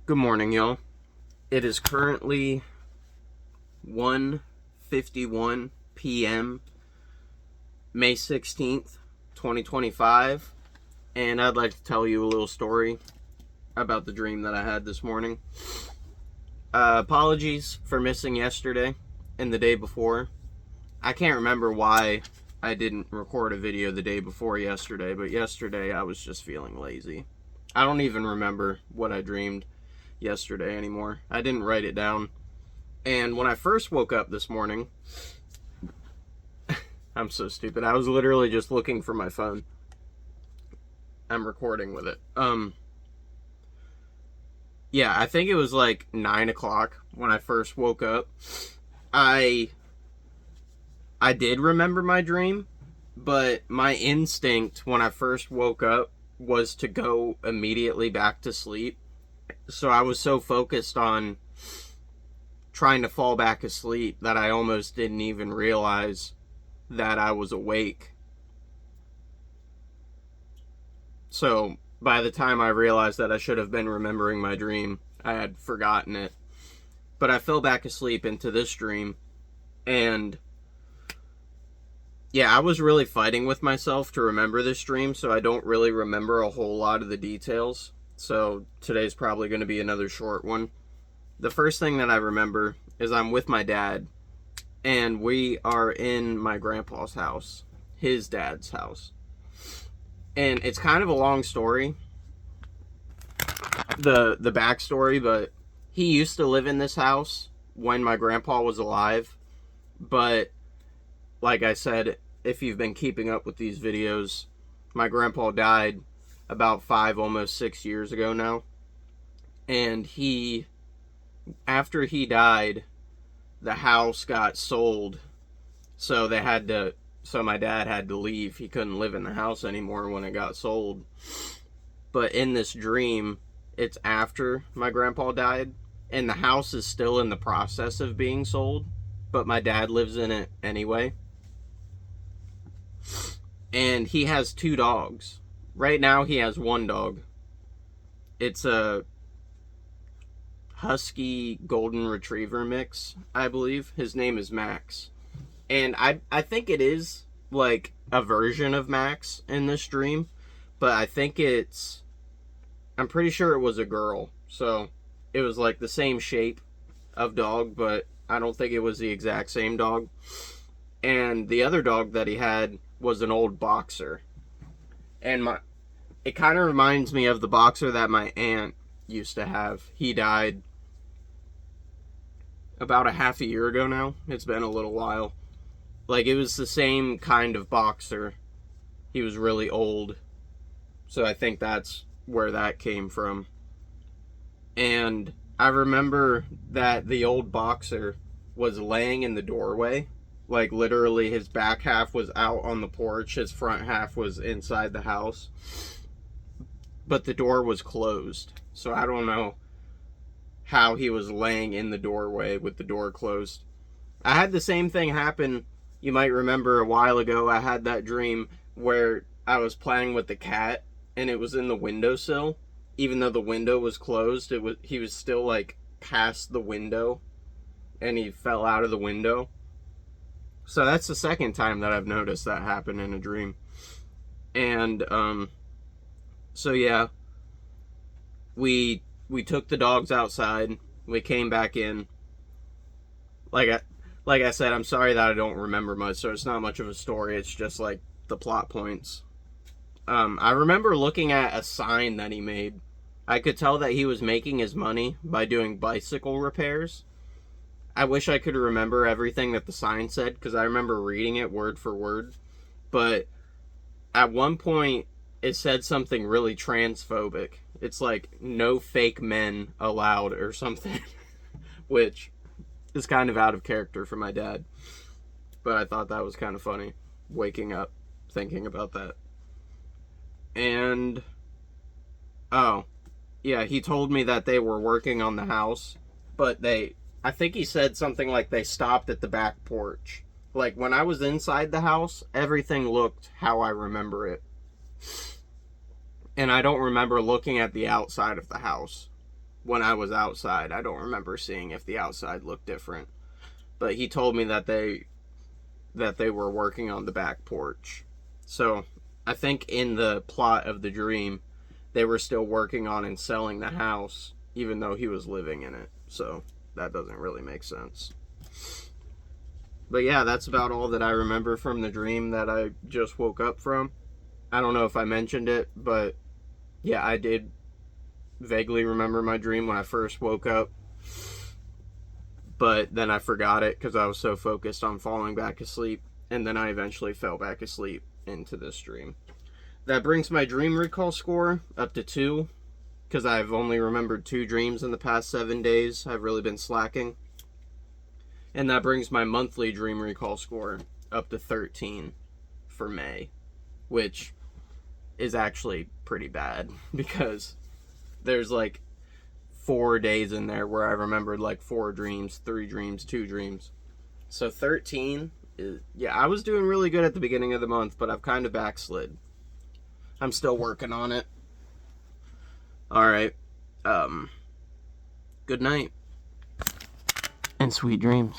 Good morning, y'all. It is currently 1:51 p.m., May 16th, 2025, and I'd like to tell you a little story about the dream that I had this morning. Apologies for missing yesterday and the day before. I can't remember why I didn't record a video the day before yesterday, but yesterday I was just feeling lazy. I don't even remember what I dreamed yesterday anymore. I didn't write it down. And when I first woke up this morning, I'm so stupid. I was literally just looking for my phone. I'm recording with it. Yeah, I think it was like 9 o'clock when I first woke up. I did remember my dream, but my instinct when I first woke up was to go immediately back to sleep. So I was so focused on trying to fall back asleep that I almost didn't even realize that I was awake. So by the time I realized that I should have been remembering my dream, I had forgotten it. But I fell back asleep into this dream, and yeah, I was really fighting with myself to remember this dream, so I don't really remember a whole lot of the details. So today's probably going to be another short one. The first thing that I remember is I'm with my dad, and we are in my grandpa's house, his dad's house. And it's kind of a long story, the backstory, but he used to live in this house when my grandpa was alive. But like I said, if you've been keeping up with these videos, my grandpa died about 5, almost 6 years ago now. And after he died, the house got sold. So my dad had to leave. He couldn't live in the house anymore when it got sold. But in this dream, it's after my grandpa died, and the house is still in the process of being sold, but my dad lives in it anyway. And he has 2 dogs. Right now he has 1 dog. It's a husky golden retriever mix, I believe. His name is Max. And I think it is like a version of Max in this dream, but I'm pretty sure it was a girl. So it was like the same shape of dog, but I don't think it was the exact same dog. And the other dog that he had was an old boxer. And it kind of reminds me of the boxer that my aunt used to have. He died about a half a year ago now. It's been a little while. Like, it was the same kind of boxer. He was really old. So I think that's where that came from. And I remember that the old boxer was laying in the doorway. Like, literally, his back half was out on the porch. His front half was inside the house. But the door was closed. So I don't know how he was laying in the doorway with the door closed. I had the same thing happen. You might remember a while ago, I had that dream where I was playing with the cat, and it was in the windowsill. Even though the window was closed, he was still, like, past the window, and he fell out of the window. So that's the second time that I've noticed that happen in a dream. And, so yeah, we took the dogs outside. We came back in. Like I said, I'm sorry that I don't remember much, so it's not much of a story. It's just like the plot points. I remember looking at a sign that he made. I could tell that he was making his money by doing bicycle repairs. I wish I could remember everything that the sign said, because I remember reading it word for word. But at one point, it said something really transphobic. It's like, no fake men allowed or something. Which is kind of out of character for my dad. But I thought that was kind of funny, waking up thinking about that. And, oh, yeah, he told me that they were working on the house, but I think he said something like they stopped at the back porch. Like, when I was inside the house, everything looked how I remember it. And I don't remember looking at the outside of the house. when I was outside. I don't remember seeing if the outside looked different. But he told me that they were working on the back porch. So I think in the plot of the dream, they were still working on and selling the house, even though he was living in it. So that doesn't really make sense. But yeah, that's about all that I remember from the dream that I just woke up from. I don't know if I mentioned it, but yeah, I did vaguely remember my dream when I first woke up. But then I forgot it because I was so focused on falling back asleep. And then I eventually fell back asleep into this dream. That brings my dream recall score up to 2. Because I've only remembered 2 dreams in the past 7 days. I've really been slacking. And that brings my monthly dream recall score up to 13 for May. Which is actually pretty bad. Because there's like 4 days in there where I remembered like 4 dreams, 3 dreams, 2 dreams. So 13 is, yeah, I was doing really good at the beginning of the month, but I've kind of backslid. I'm still working on it. Alright. Good night. And sweet dreams.